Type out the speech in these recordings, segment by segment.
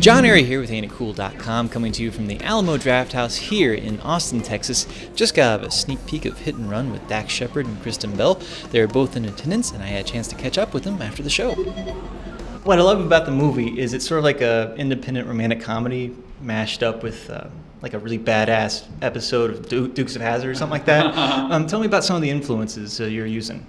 John Airy here with AintItCool.com, coming to you from the Alamo Drafthouse here in Austin, Texas. Just got a sneak peek of Hit and Run with Dax Shepard and Kristen Bell. They're both in attendance, and I had a chance to catch up with them after the show. What I love about the movie is it's sort of like a independent romantic comedy mashed up with like a really badass episode of Dukes of Hazzard or something like that. Tell me about some of the influences you're using.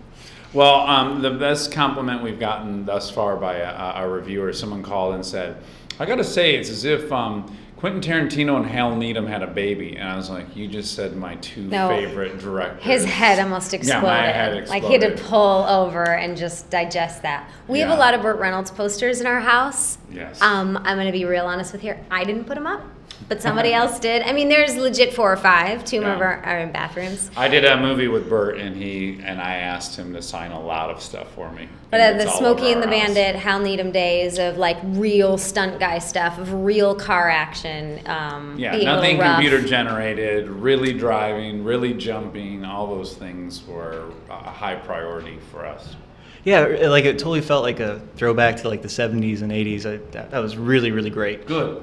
Well, the best compliment we've gotten thus far by a reviewer, someone called and said, I gotta say, it's as if Quentin Tarantino and Hal Needham had a baby. And I was like, you just said my two favorite directors. His head almost exploded. Yeah, my head exploded. Like he had to pull over and just digest that. We have a lot of Burt Reynolds posters in our house. Yes. I'm going to be real honest with you. I didn't put them up, but somebody else did. I mean, there's legit 4 or 5. 2 of them are in bathrooms. I did a movie with Burt, and I asked him to sign a lot of stuff for me. But the Smokey and the Bandit, Hal Needham days of like real stunt guy stuff, of real car action. Nothing computer generated, really driving, really jumping, all those things were a high priority for us. Yeah, like it totally felt like a throwback to like the 70s and 80s. That was really, really great. Good.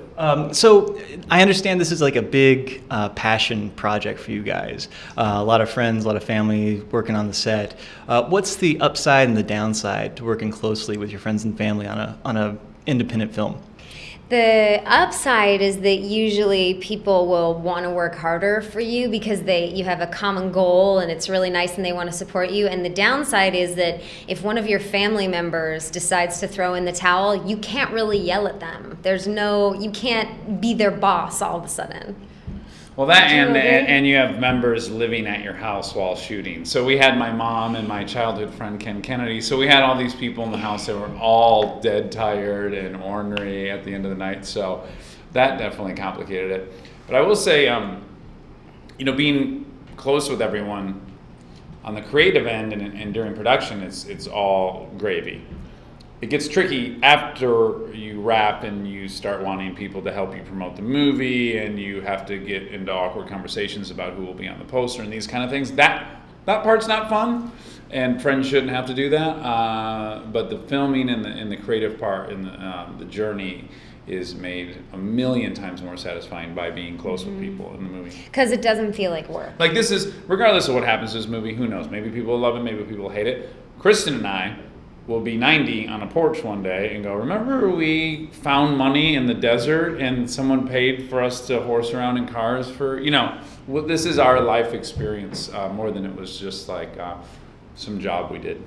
So I understand this is like a big passion project for you guys. A lot of friends, a lot of family working on the set. What's the upside and the downside to working closely with your friends and family on a independent film? The upside is that usually people will want to work harder for you because you have a common goal and it's really nice and they want to support you. And the downside is that if one of your family members decides to throw in the towel, you can't really yell at them. You can't be their boss all of a sudden. Well, that and you have members living at your house while shooting. So we had my mom and my childhood friend Ken Kennedy. So we had all these people in the house that were all dead tired and ornery at the end of the night. So that definitely complicated it. But I will say, being close with everyone on the creative end and during production, it's all gravy. It gets tricky after you wrap and you start wanting people to help you promote the movie, and you have to get into awkward conversations about who will be on the poster and these kind of things. That part's not fun, and friends shouldn't have to do that. But the filming and the creative part and the journey is made a million times more satisfying by being close with people in the movie. Because it doesn't feel like work. Like this is, regardless of what happens to this movie, who knows? Maybe people love it, maybe people hate it. Kristen and I will be 90 on a porch one day and go, remember we found money in the desert and someone paid for us to horse around in cars for, this is our life experience more than it was just like some job we did.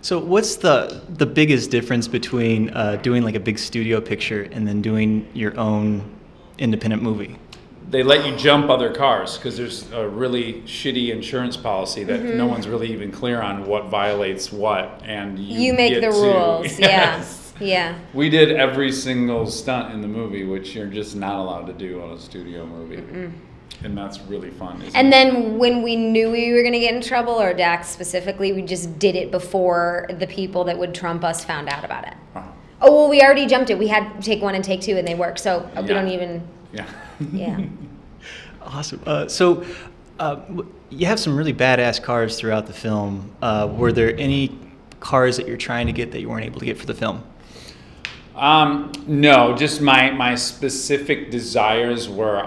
So what's the biggest difference between doing like a big studio picture and then doing your own independent movie? They let you jump other cars because there's a really shitty insurance policy that no one's really even clear on what violates what, and you make the rules. Yes. Yeah. We did every single stunt in the movie, which you're just not allowed to do on a studio movie. And that's really fun. And then when we knew we were going to get in trouble, or Dax specifically, we just did it before the people that would trump us found out about it. Oh, well, we already jumped it. We had take 1 and take 2, and they worked. So we don't even... Yeah. Awesome. So you have some really badass cars throughout the film. Were there any cars that you're trying to get that you weren't able to get for the film? No, just my specific desires were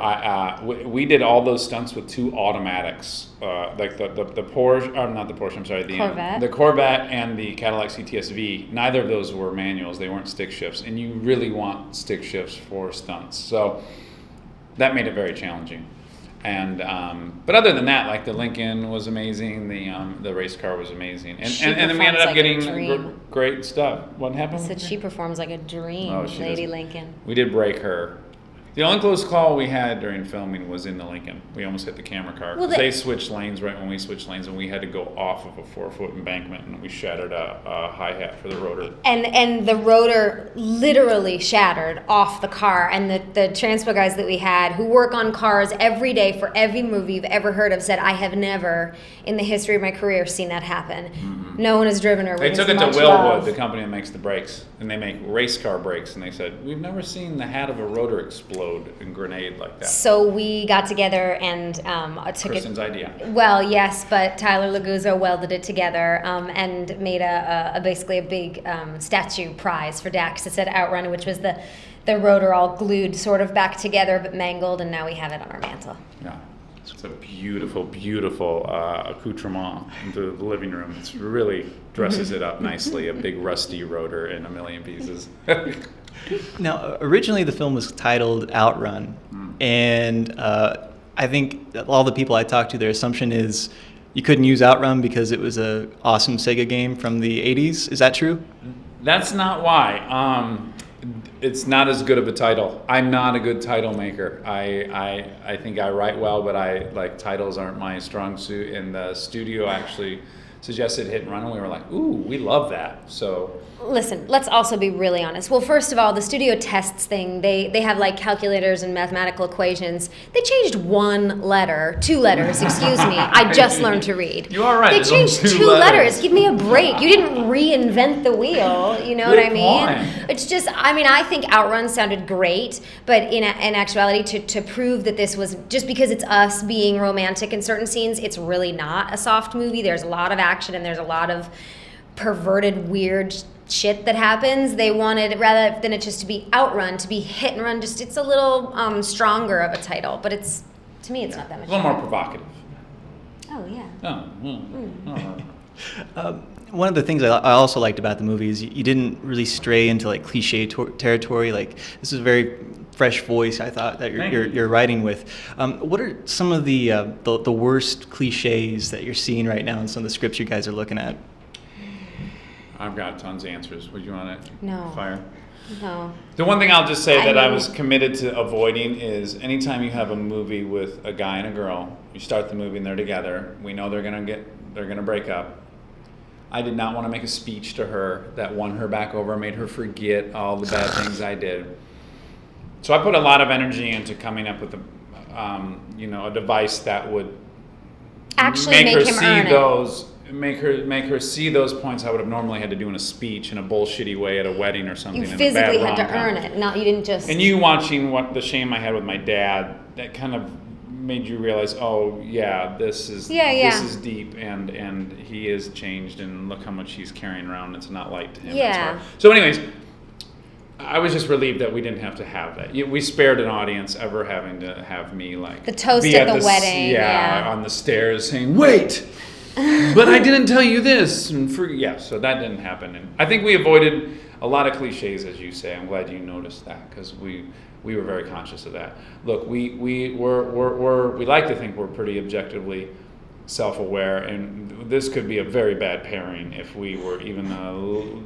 we did all those stunts with 2 automatics, like the Porsche, not the Porsche, I'm sorry, the Corvette and the Cadillac CTS-V. Neither of those were manuals; they weren't stick shifts, and you really want stick shifts for stunts. So that made it very challenging. And but other than that, like the Lincoln was amazing, the race car was amazing, and then we ended up getting great stuff. What happened? I said she performs like a dream, Lady Lincoln. We did break her. The only close call we had during filming was in the Lincoln. We almost hit the camera car. Well, they switched lanes right when we switched lanes, and we had to go off of a 4-foot embankment, and we shattered a hi-hat for the rotor. And the rotor literally shattered off the car. And the transpo guys that we had, who work on cars every day for every movie you've ever heard of, said, I have never, in the history of my career, seen that happen. Mm-hmm. No one has driven her. They took it to Willwood, the company that makes the brakes, and they make race car brakes, and they said, we've never seen the hat of a rotor explode and grenade like that. So we got together and took Kristen's idea. Well, yes, but Tyler Laguzzo welded it together and made basically a big statue prize for Dax that said Outrun, which was the the rotor all glued sort of back together but mangled, and now we have it on our mantle. Yeah. It's a beautiful, beautiful accoutrement into the living room. It really dresses it up nicely, a big rusty rotor in a million pieces. Now, originally the film was titled Outrun, and I think all the people I talked to, their assumption is you couldn't use Outrun because it was an awesome Sega game from the 80s. Is that true? That's not why. It's not as good of a title. I'm not a good title maker. I think I write well, but titles aren't my strong suit. And the studio actually suggested Hit and Run, and we were like, ooh, we love that. So listen, let's also be really honest. Well, first of all, the studio tests thing, they have like calculators and mathematical equations. They changed one letter, 2 letters, excuse me. I just learned to read. You are right. They changed 2 letters. Give me a break. You didn't reinvent the wheel. You know what I mean? It's just, I think Outrun sounded great, but in actuality, to prove that this was, just because it's us being romantic in certain scenes, it's really not a soft movie. There's a lot of action and there's a lot of perverted, weird shit that happens. They wanted, rather than it just to be Outrun, to be Hit and Run. Just, it's a little stronger of a title, but it's, to me, it's not that much. A little more provocative. Oh yeah. One of the things I also liked about the movie is you didn't really stray into like cliche territory. Like, this is a very fresh voice, I thought, that you're writing with. What are some of the worst cliches that you're seeing right now in some of the scripts you guys are looking at? I've got tons of answers. Would you want to fire? No. The one thing I'll just say that I was committed to avoiding is anytime you have a movie with a guy and a girl, you start the movie and they're together. We know they're gonna break up. I did not want to make a speech to her that won her back over, made her forget all the bad things I did. So I put a lot of energy into coming up with a device that would actually make her him see earn those. Make her see those points I would have normally had to do in a speech in a bullshitty way at a wedding or something. You physically had to earn it. You didn't just. And you watching the shame I had with my dad, that kind of made you realize, oh yeah, this is deep, and he is changed, and look how much he's carrying around. It's not light to him. Yeah. So anyways, I was just relieved that we didn't have to have that. We spared an audience ever having to have me like the toast at the wedding. Yeah, on the stairs saying, wait. But I didn't tell you this, so that didn't happen. And I think we avoided a lot of cliches, as you say. I'm glad you noticed that, because we were very conscious of that. Look, we like to think we're pretty objectively self-aware, and this could be a very bad pairing if we were even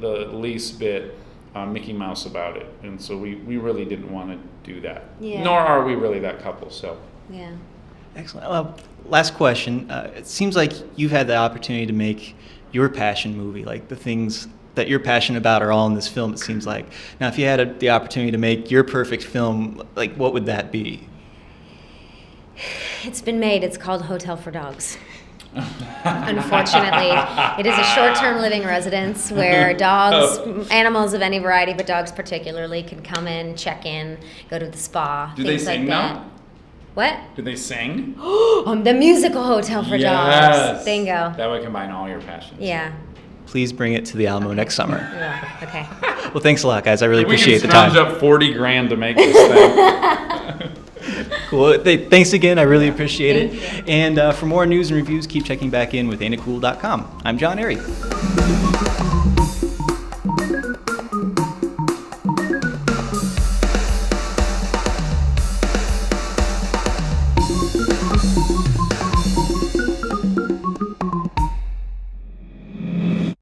the least bit Mickey Mouse about it. And so we really didn't want to do that. Yeah. Nor are we really that couple. So. Yeah. Excellent. Last question. It seems like you've had the opportunity to make your passion movie. Like, the things that you're passionate about are all in this film, it seems like. Now, if you had the opportunity to make your perfect film, like, what would that be? It's been made. It's called Hotel for Dogs. Unfortunately, it is a short-term living residence where dogs, animals of any variety, but dogs particularly, can come in, check in, go to the spa, Do things they sing like that. now? What? Do they sing? The musical Hotel for Dogs. Bingo. That would combine all your passions. Yeah. Please bring it to the Alamo next summer. Yeah. Okay. Well, thanks a lot, guys. I really appreciate the We time. can scrounge up $40,000 to make this thing. Cool. Thanks again. I really appreciate it. And for more news and reviews, keep checking back in with ain'titcool.com. I'm John Airy.